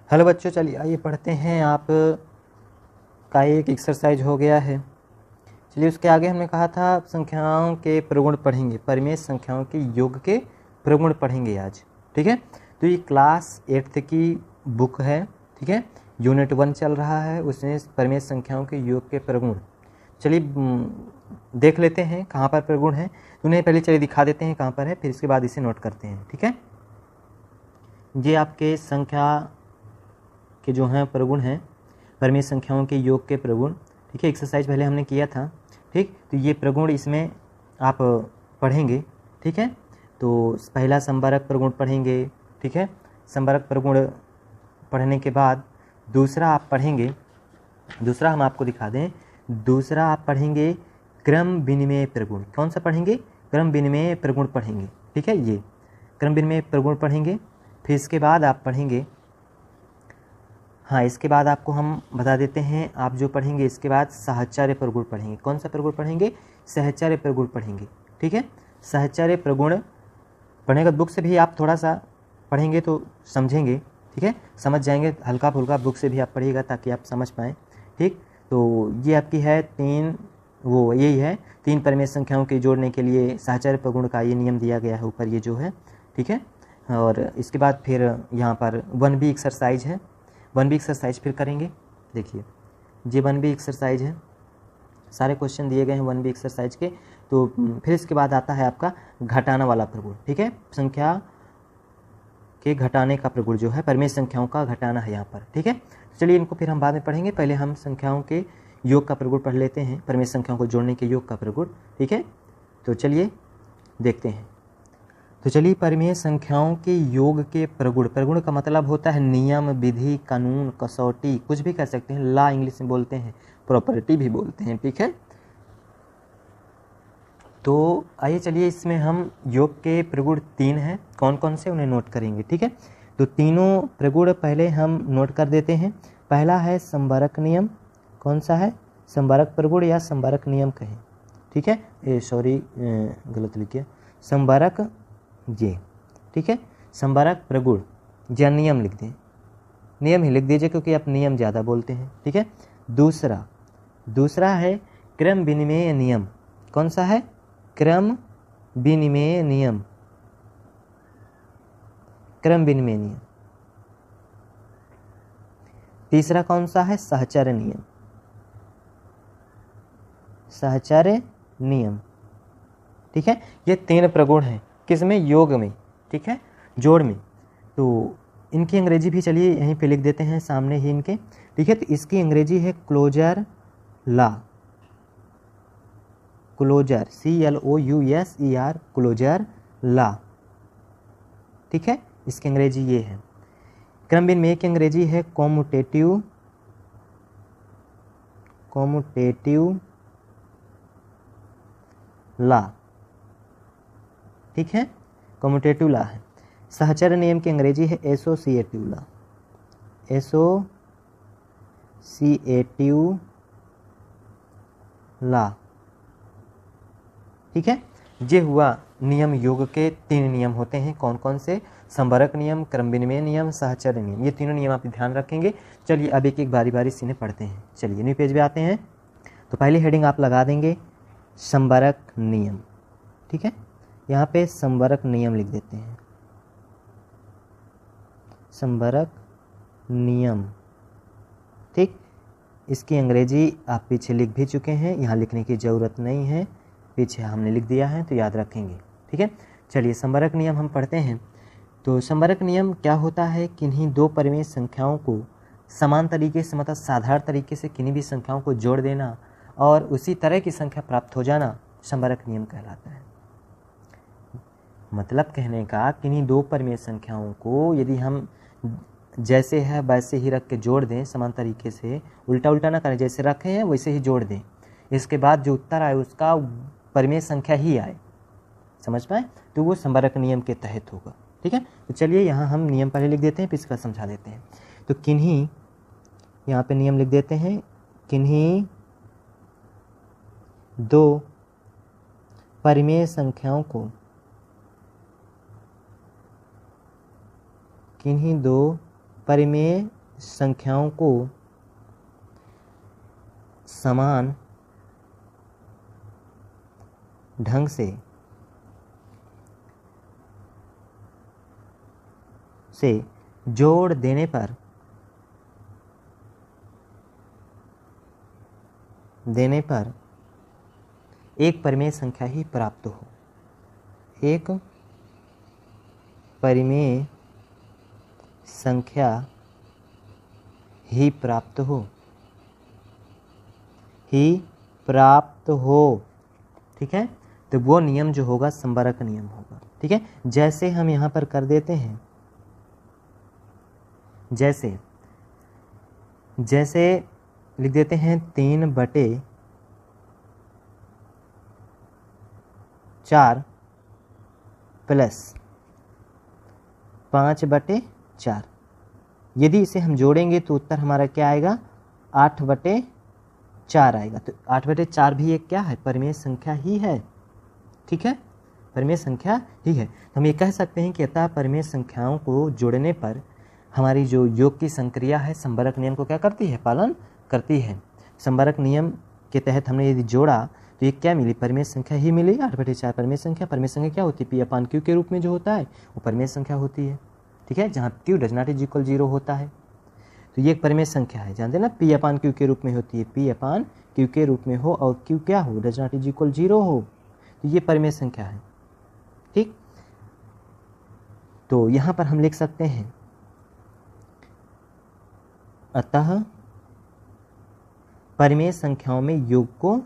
Hello बच्चों, चलिए आइए पढ़ते हैं। आप का एक एक्सरसाइज हो गया है। चलिए उसके आगे हमने कहा था संख्याओं के प्रगुण पढ़ेंगे, परिमेय संख्याओं के योग के प्रगुण पढ़ेंगे आज। ठीक है, तो ये क्लास 8th की बुक है। ठीक है, यूनिट 1 चल रहा है, उसमें परिमेय संख्याओं के योग के प्रगुण। चलिए देख लेते हैं कहाँ पर प्रगुण है। उन्हें पहले चलिए दिखा देते हैं कहाँ पर है, फिर इसके बाद इसे नोट करते हैं। ठीक है, ये आपके संख्या के जो हैं प्रगुण हैं, परिमेय संख्याओं के योग के प्रगुण। ठीक है, एक्सरसाइज पहले हमने किया था। ठीक, तो ये प्रगुण इसमें आप पढ़ेंगे। ठीक है, तो पहला संबारक प्रगुण पढ़ेंगे। ठीक है, संबारक प्रगुण पढ़ने के बाद दूसरा आप पढ़ेंगे, दूसरा हम आपको दिखा दें, दूसरा आप पढ़ेंगे क्रम विनिमय प्रगुण। कौन सा पढ़ेंगे? क्रम विनिमय प्रगुण पढ़ेंगे। ठीक है, ये क्रम विनिमय प्रगुण पढ़ेंगे। फिर इसके बाद आप पढ़ेंगे, हाँ इसके बाद आपको हम बता देते हैं, आप जो पढ़ेंगे इसके बाद साहचर्य प्रगुण पढ़ेंगे। कौन सा प्रगुण पढ़ेंगे? सहचर्य प्रगुण पढ़ेंगे। ठीक है, सहचर्य प्रगुण पढ़ने का बुक से भी आप थोड़ा सा पढ़ेंगे तो समझेंगे। ठीक है, समझ जाएंगे, हल्का फुल्का बुक से भी आप पढ़िएगा ताकि आप समझ पाएँ। ठीक, तो ये आपकी है यही है 3 परिमेय संख्याओं के जोड़ने के लिए सहचर्य प्रगुण का ये नियम दिया गया है ऊपर, ये जो है। ठीक है, और इसके बाद फिर यहाँ पर 1B एक्सरसाइज है। 1B एक्सरसाइज फिर करेंगे। देखिए ये 1B एक्सरसाइज है, सारे क्वेश्चन दिए गए हैं 1B एक्सरसाइज के। तो फिर इसके बाद आता है आपका घटाना वाला प्रगुण। ठीक है, संख्या के घटाने का प्रगुण जो है, परिमेय संख्याओं का घटाना है यहाँ पर। ठीक है, चलिए इनको फिर हम बाद में पढ़ेंगे, पहले हम संख्याओं के योग का प्रगुण पढ़ लेते हैं, परिमेय संख्याओं को जोड़ने के योग का प्रगुण। ठीक है, तो चलिए देखते हैं। तो चलिए परिमेय संख्याओं के योग के प्रगुण। प्रगुण का मतलब होता है नियम, विधि, कानून, कसौटी, कुछ भी कह सकते हैं। लॉ इंग्लिश में बोलते हैं, प्रॉपर्टी भी बोलते हैं। ठीक है, तो आइए चलिए इसमें हम योग के प्रगुण 3 हैं, कौन कौन से उन्हें नोट करेंगे। ठीक है, तो तीनों प्रगुण पहले हम नोट कर देते हैं। पहला है संबारक नियम। कौन सा है? संबारक प्रगुण या संबारक नियम कहें। ठीक है, गलत लिखिए, संबारक ये। ठीक है, संबारक प्रगुण या नियम लिख दें, नियम ही लिख दीजिए क्योंकि आप नियम ज़्यादा बोलते हैं। ठीक है, दूसरा है क्रम विनिमय नियम। कौन सा है? क्रम विनिमय नियम, क्रम विनिमय नियम। तीसरा कौन सा है? सहचर्य नियम, सहचर्य नियम। ठीक है, ये 3 प्रगुण हैं, किसमें? योग में। ठीक है, जोड़ में। तो इनकी अंग्रेजी भी चलिए यहीं पे लिख देते हैं सामने ही इनके। ठीक है, तो इसकी अंग्रेजी है closure law, closure, CLOUSER, closure law. ठीक है, इसकी अंग्रेजी ये है। क्रम विनिमय की अंग्रेजी है कॉम्यूटेटिव लॉ। ठीक है, कॉम्यूटेटिव लॉ है। सहचर्य नियम की अंग्रेजी है एसोसिएटिव लॉ, एसोसिएटिव लॉ। ठीक है, ये हुआ नियम। योग के 3 नियम होते हैं, कौन कौन से? संबारक नियम, क्रम विनिमय नियम, सहचर्य नियम। ये तीनों नियम आप ध्यान रखेंगे। चलिए अब एक एक बारी बारी से इन्हें पढ़ते हैं। चलिए न्यू पेज पे आते हैं। तो पहली हेडिंग आप लगा देंगे संबारक नियम। ठीक है, यहाँ पे संबारक नियम लिख देते हैं, संबारक नियम। ठीक, इसकी अंग्रेजी आप पीछे लिख भी चुके हैं, यहाँ लिखने की ज़रूरत नहीं है, पीछे हमने लिख दिया है तो याद रखेंगे। ठीक है, चलिए संबारक नियम हम पढ़ते हैं। तो संबारक नियम क्या होता है? किन्हीं 2 परिमेय संख्याओं को समान तरीके से, मतलब साधारण तरीके से किन्हीं भी संख्याओं को जोड़ देना और उसी तरह की संख्या प्राप्त हो जाना संबारक नियम कहलाता है। मतलब कहने का, किन्हीं 2 परिमेय संख्याओं को यदि हम जैसे है वैसे ही रख के जोड़ दें, समान तरीके से, उल्टा ना करें, जैसे रखे हैं वैसे ही जोड़ दें, इसके बाद जो उत्तर आए उसका परिमेय संख्या ही आए, समझ पाए, तो वो संबारक नियम के तहत होगा। ठीक है, तो चलिए यहाँ हम नियम पहले लिख देते हैं, फिर इसका समझा देते हैं। तो किन्हीं, यहाँ पे नियम लिख देते हैं, किन्हीं 2 परिमेय संख्याओं को, किन्हीं 2 परिमेय संख्याओं को समान ढंग से जोड़ देने पर एक परिमेय संख्या ही प्राप्त हो, एक परिमेय संख्या ही प्राप्त हो, ठीक है। तो वो नियम जो होगा संबरक नियम होगा, ठीक है। जैसे हम यहाँ पर कर देते हैं, जैसे लिख देते हैं 3/4 प्लस 5/4। यदि इसे हम जोड़ेंगे तो उत्तर हमारा क्या आएगा, 8/4 आएगा। तो 8/4 भी एक क्या है, परिमेय संख्या ही है, ठीक है, परिमेय संख्या ही है। हम ये कह सकते हैं कि अतः परिमेय संख्याओं को जोड़ने पर हमारी जो योग की संक्रिया है संबरक नियम को क्या करती है, पालन करती है। संबरक नियम के तहत हमने यदि जोड़ा तो ये क्या मिली, परिमेय संख्या ही मिली, 8/4 परिमेय संख्या। परिमेय संख्या क्या होती है, P/Q के रूप में जो होता है वो परिमेय संख्या होती है, ठीक है, जहाँ Q does not is equal 0 होता है। तो ये एक परिमेय संख्या है, जानते ना, P/Q के रूप में होती है, P/Q के रूप में हो और Q क्या हो, डज नॉट इज इक्वल 0 हो, तो ये परिमेय संख्या है, ठीक। तो यहाँ पर हम लिख सकते हैं अतः परिमेय संख्याओं में योग को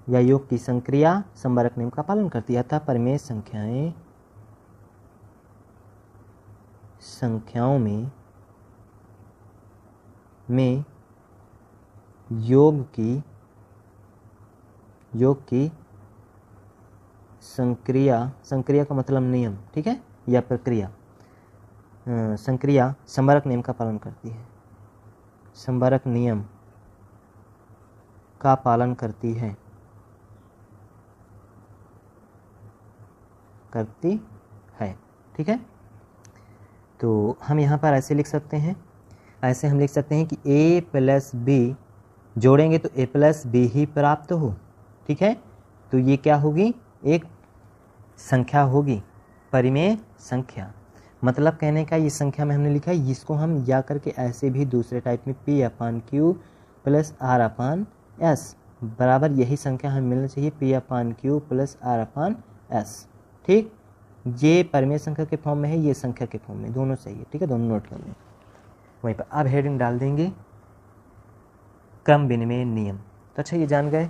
या योग की संक्रिया संबरक नियम का पालन करती है। अतः परिमेय संख्याओं में योग की संक्रिया का मतलब नियम, ठीक है, या प्रक्रिया, संक्रिया संबरक नियम का पालन करती है, संबरक नियम का पालन करती है, ठीक है। तो हम यहाँ पर ऐसे लिख सकते हैं, ऐसे हम लिख सकते हैं कि a + b जोड़ेंगे तो a + b ही प्राप्त हो, ठीक है। तो ये क्या होगी, एक संख्या होगी, परिमेय संख्या। मतलब कहने का ये संख्या में हमने लिखा है, इसको हम या करके ऐसे भी दूसरे टाइप में P/Q + R/S बराबर यही संख्या हमें मिलना चाहिए, P/Q + R/S, ठीक। ये परिमेय संख्या के फॉर्म में है, ये संख्या के फॉर्म में, दोनों सही है, ठीक है, दोनों नोट कर लें वहीं पर। अब हेडिंग डाल देंगे क्रम विनिमय नियम। तो अच्छा, ये जान गए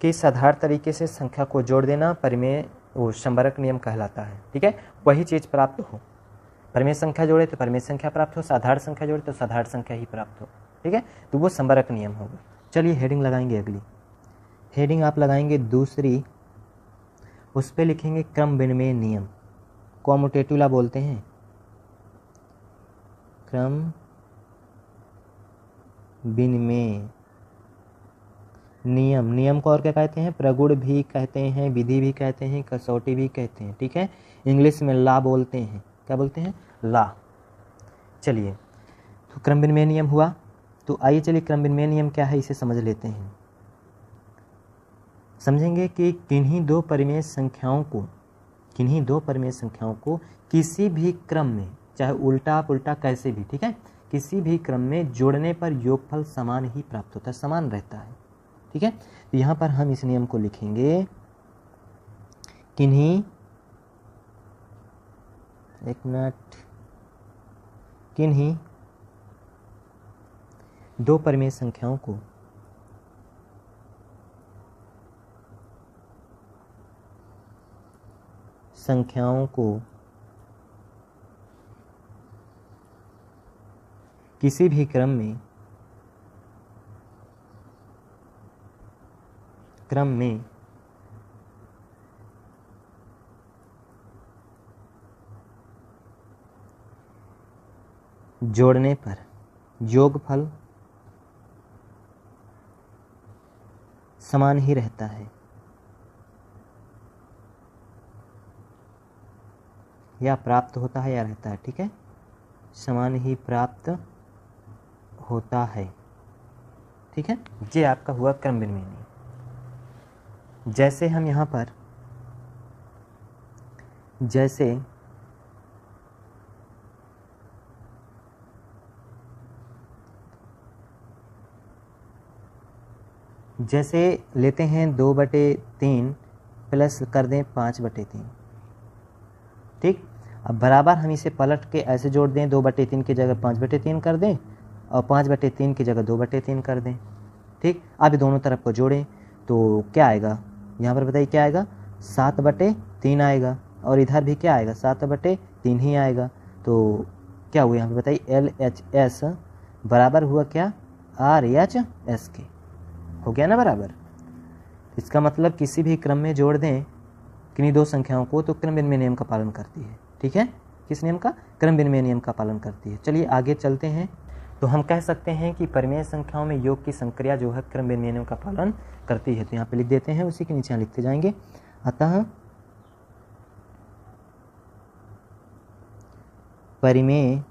कि साधारण तरीके से संख्या को जोड़ देना परिमेय वो संबरक नियम कहलाता है, ठीक है। वही चीज़ प्राप्त हो, परिमेय संख्या जोड़े तो परिमेय संख्या प्राप्त हो, साधारण संख्या जोड़े तो साधारण संख्या ही प्राप्त हो, ठीक है, तो वो संबरक नियम होगा। चलिए हेडिंग लगाएंगे, अगली हेडिंग आप लगाएंगे दूसरी, उस पर लिखेंगे क्रम विनिमय नियम, कॉम्यूटेटिव बोलते हैं, क्रम विनिमय नियम। नियम को और क्या कहते हैं, प्रगुण भी कहते हैं, विधि भी कहते हैं, कसौटी भी कहते हैं, ठीक है। इंग्लिश में लॉ बोलते हैं, क्या बोलते हैं, लॉ। चलिए, तो क्रम विनिमय नियम हुआ। तो आइए चलिए क्रम विनिमय नियम क्या है इसे समझ लेते हैं। समझेंगे कि किन्हीं दो परिमेय संख्याओं को किसी भी क्रम में, चाहे उल्टा पुल्टा कैसे भी, ठीक है, किसी भी क्रम में जोड़ने पर योगफल समान ही प्राप्त होता है, समान रहता है, ठीक है। तो यहाँ पर हम इस नियम को लिखेंगे, किन्हीं दो परिमेय संख्याओं को किसी भी क्रम में जोड़ने पर योगफल समान ही रहता है, या प्राप्त होता है या रहता है, ठीक है, समान ही प्राप्त होता है। ठीक है, ये आपका हुआ क्रम विनिमय। जैसे हम यहाँ पर जैसे लेते हैं 2/3 प्लस कर दें 5/3। ठीक, अब बराबर हम इसे पलट के ऐसे जोड़ दें, 2/3 की जगह 5/3 कर दें और 5/3 की जगह 2/3 कर दें। ठीक, अब दोनों तरफ को जोड़ें तो क्या आएगा, यहाँ पर बताइए क्या आएगा, 7/3 आएगा और इधर भी क्या आएगा, 7/3 ही आएगा। तो क्या हुआ यहाँ पे बताइए, LHS बराबर हुआ क्या, RHS के, हो गया ना बराबर। इसका मतलब किसी भी क्रम में जोड़ दें किन्हीं दो संख्याओं को तो क्रम विनिमय नियम का पालन करती है। ठीक है, किस नियम का, क्रम विनिमय नियम का पालन करती है। चलिए आगे चलते हैं। तो हम कह सकते हैं कि परिमेय संख्याओं में योग की संक्रिया जो है क्रम विनिमय नियम का पालन करती है। तो यहाँ पे लिख देते हैं, उसी के नीचे लिखते जाएंगे। अतः परिमेय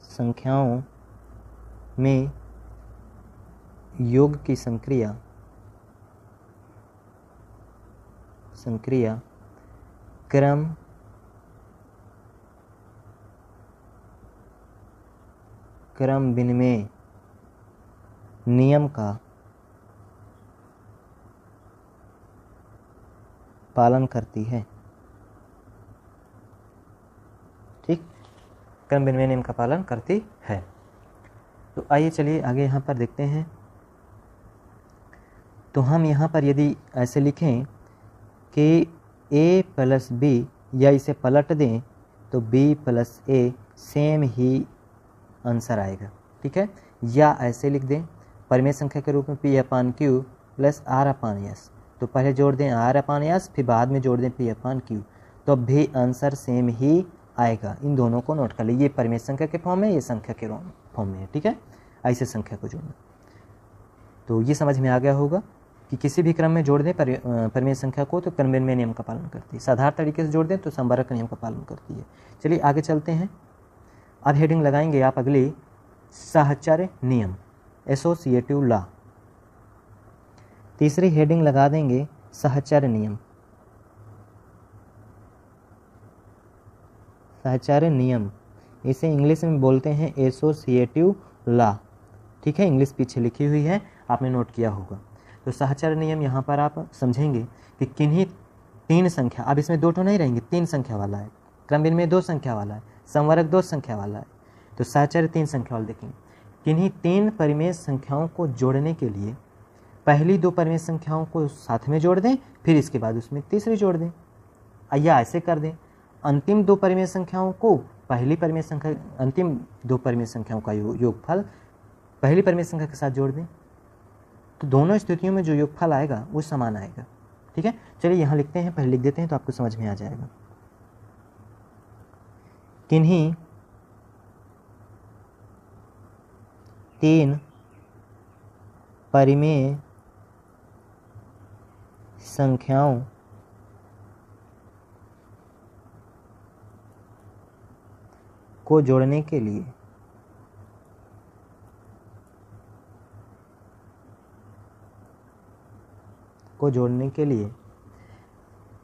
संख्याओं में योग की संक्रिया क्रम विनिमय नियम का पालन करती है। ठीक, क्रम विनिमय नियम का पालन करती है। तो आइए चलिए आगे यहाँ पर देखते हैं। तो हम यहाँ पर यदि ऐसे लिखें कि A + B, या इसे पलट दें तो B + A same he answer आएगा। ठीक है, या ऐसे लिख दें परिमेय संख्या के रूप में P/Q + R/S। तो पहले जोड़ दें R/S, फिर बाद में जोड़ दें P/Q, तो अब भी आंसर सेम ही आएगा। इन दोनों को नोट कर लीजिए, परिमेय संख्या के फॉर्म में, ये संख्या के फॉर्म में है। ठीक है, ऐसे संख्या को जोड़ना। तो ये समझ में आ गया होगा कि किसी भी क्रम में जोड़ दें परिमेय संख्या को तो क्रम विनिमय नियम का पालन करती है। साधारण तरीके से जोड़ दें तो संवर्ग नियम का पालन करती है। चलिए आगे चलते हैं। अब हेडिंग लगाएंगे आप अगली, साहचर्य नियम, एसोसिएटिव लॉ। तीसरी हेडिंग लगा देंगे साहचर्य नियम। साहचर्य नियम, इसे इंग्लिश में बोलते हैं एसोसिएटिव लॉ। ठीक है, इंग्लिश पीछे लिखी हुई है, आपने नोट किया होगा। तो साहचर्य नियम यहाँ पर आप समझेंगे कि किन्हीं 3 संख्या, अब इसमें 2 तो नहीं रहेंगे, 3 संख्या वाला है, क्रम विनिमय 2 संख्या वाला है, संवर्ग 2 संख्या वाला है, तो साहचर्य 3 संख्या वाला देखेंगे। किन्हीं 3 परिमेय संख्याओं को जोड़ने के लिए पहली 2 परिमेय संख्याओं को साथ में जोड़ दें, फिर इसके बाद उसमें तीसरी जोड़ दें, या ऐसे कर दें अंतिम 2 परिमेय संख्याओं को पहली परिमेय संख्या, अंतिम 2 परिमेय संख्याओं का योगफल पहली परिमेय संख्या के साथ जोड़ दें। तो दोनों स्थितियों में जो योगफल आएगा वो समान आएगा। ठीक है, चलिए यहाँ लिखते हैं, पहले लिख देते हैं तो आपको समझ में आ जाएगा। किन्हीं 3 परिमेय संख्याओं को जोड़ने के लिए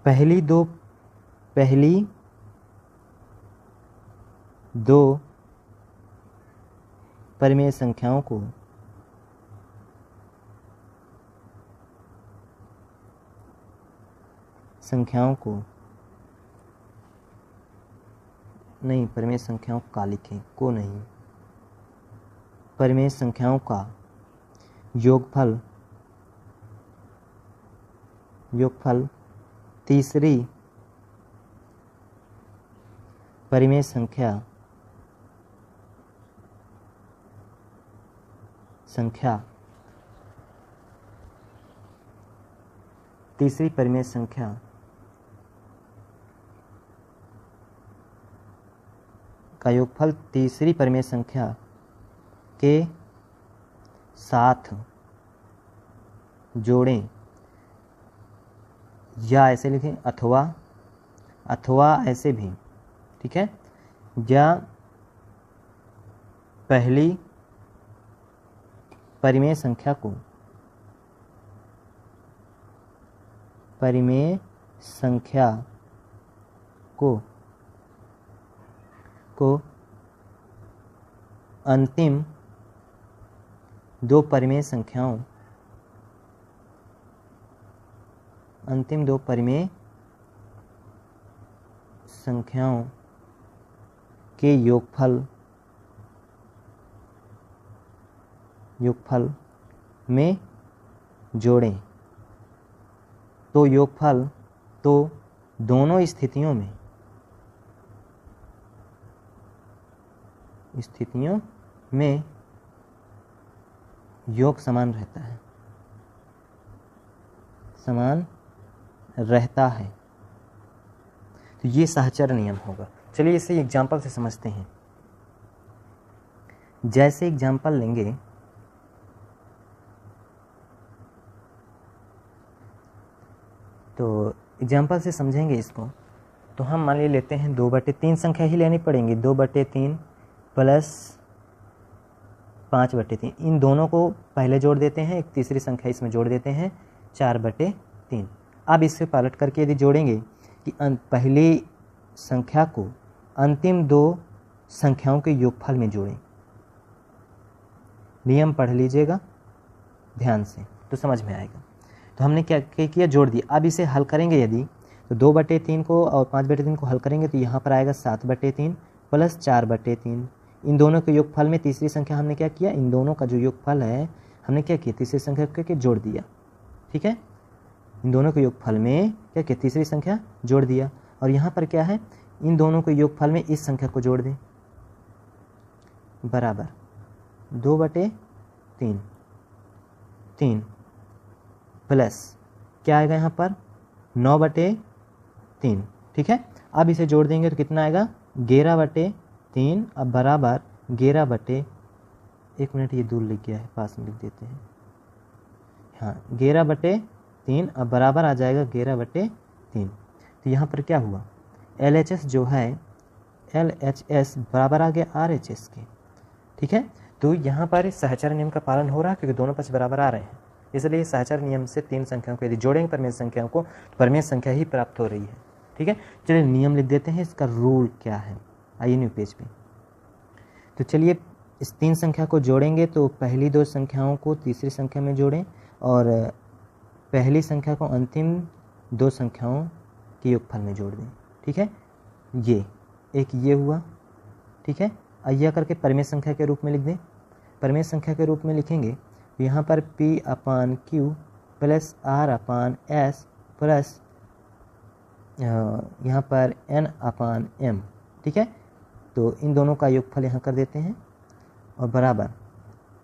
पहली दो परिमेय संख्याओं को नहीं, परिमेय संख्याओं का लिखें, को नहीं, परिमेय संख्याओं का योगफल तीसरी परिमेय संख्या तीसरी परिमेय संख्या का योगफल तीसरी परिमेय संख्या के साथ जोड़ें, या ऐसे लिखें, अथवा ऐसे भी, ठीक है, या पहली परिमेय संख्या को अंतिम दो परिमेय संख्याओं के योगफल में जोड़ें। तो योगफल तो दोनों स्थितियों में योग समान रहता है। तो ये सहचर नियम होगा। चलिए इसे एग्जाम्पल से समझते हैं। जैसे एग्जाम्पल लेंगे, तो एग्जाम्पल से समझेंगे इसको, तो हम मान लेते हैं 2/3 संख्या ही लेनी पड़ेंगी। 2/3 प्लस 5/3, इन दोनों को पहले जोड़ देते हैं, एक तीसरी संख्या इसमें जोड़ देते हैं, 4/3। अब इससे पलट करके यदि जोड़ेंगे कि पहली संख्या को अंतिम दो संख्याओं के योगफल में जोड़ें। नियम पढ़ लीजिएगा ध्यान से तो समझ में आएगा। तो हमने क्या किया, जोड़ दिया। अब इसे हल करेंगे यदि, तो 2/3 को और 5/3 को हल करेंगे तो यहाँ पर आएगा 7/3 प्लस 4/3। इन दोनों के योगफल में तीसरी संख्या हमने क्या किया, इन दोनों का जो योगफल है हमने क्या किया, तीसरी संख्या के जोड़ दिया। ठीक है, इन दोनों के योगफल में क्या किया, तीसरी संख्या जोड़ दिया। और यहाँ पर क्या है, इन दोनों के योगफल में इस संख्या को जोड़ दें, बराबर 2/3 प्लस क्या आएगा यहाँ पर 9/3। ठीक है, अब इसे जोड़ देंगे तो कितना आएगा 11/3। अब बराबर 1 मिनट ये दूर लिख गया है, पास में लिख देते हैं। हाँ 11/3, अब बराबर आ जाएगा 11/3। तो यहाँ पर क्या हुआ, LHS जो है LHS बराबर आ गया RHS के। ठीक है, तो यहाँ पर सहचर नियम का पालन हो रहा है क्योंकि दोनों पक्ष बराबर आ रहे हैं, इसलिए सहचर नियम से 3 संख्याओं को यदि जोड़ेंगे परमेय संख्याओं को तो परमेय संख्या ही प्राप्त हो रही है। ठीक है, चलिए नियम लिख देते हैं, इसका रूल क्या है, आइए न्यू पेज पे। तो चलिए इस 3 संख्या को जोड़ेंगे तो पहली 2 संख्याओं को तीसरी संख्या में जोड़ें और पहली संख्या को अंतिम 2 संख्याओं के योगफल में जोड़ दें। ठीक है, ये एक ये हुआ। ठीक है, यह करके परमेय संख्या के रूप में लिख दें। परमेय संख्या के रूप में लिखेंगे तो यहाँ पर P/Q प्लस R/S प्लस यहाँ पर N/M। ठीक है, तो इन दोनों का योगफल यहाँ कर देते हैं और बराबर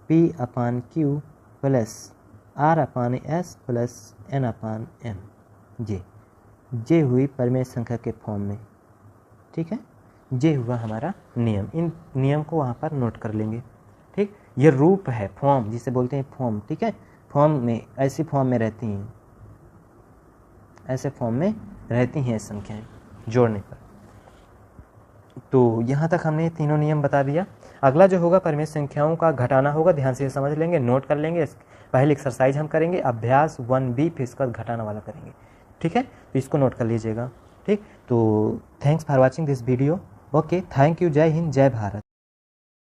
P/Q plus R/S plus N/M। ये हुई परमेय संख्या के फॉर्म में। ठीक है, ये हुआ हमारा नियम। इन नियम को वहाँ पर नोट कर लेंगे। ठीक, ये रूप है, फॉर्म जिसे बोलते हैं फॉर्म। ठीक है, फॉर्म में ऐसी फॉर्म में रहती हैं, ऐसे फॉर्म में रहती हैं संख्याएं जोड़ने पर। तो यहाँ तक हमने तीनों नियम बता दिया। अगला जो होगा परमेय संख्याओं का घटाना होगा, ध्यान से समझ लेंगे, नोट कर लेंगे। पहले एक्सरसाइज हम करेंगे अभ्यास 1B, फिर इसका घटाना वाला करेंगे। ठीक है, तो इसको नोट कर लीजिएगा। ठीक, तो thanks for watching this video. Okay, thank you. जय हिंद, जय भारत।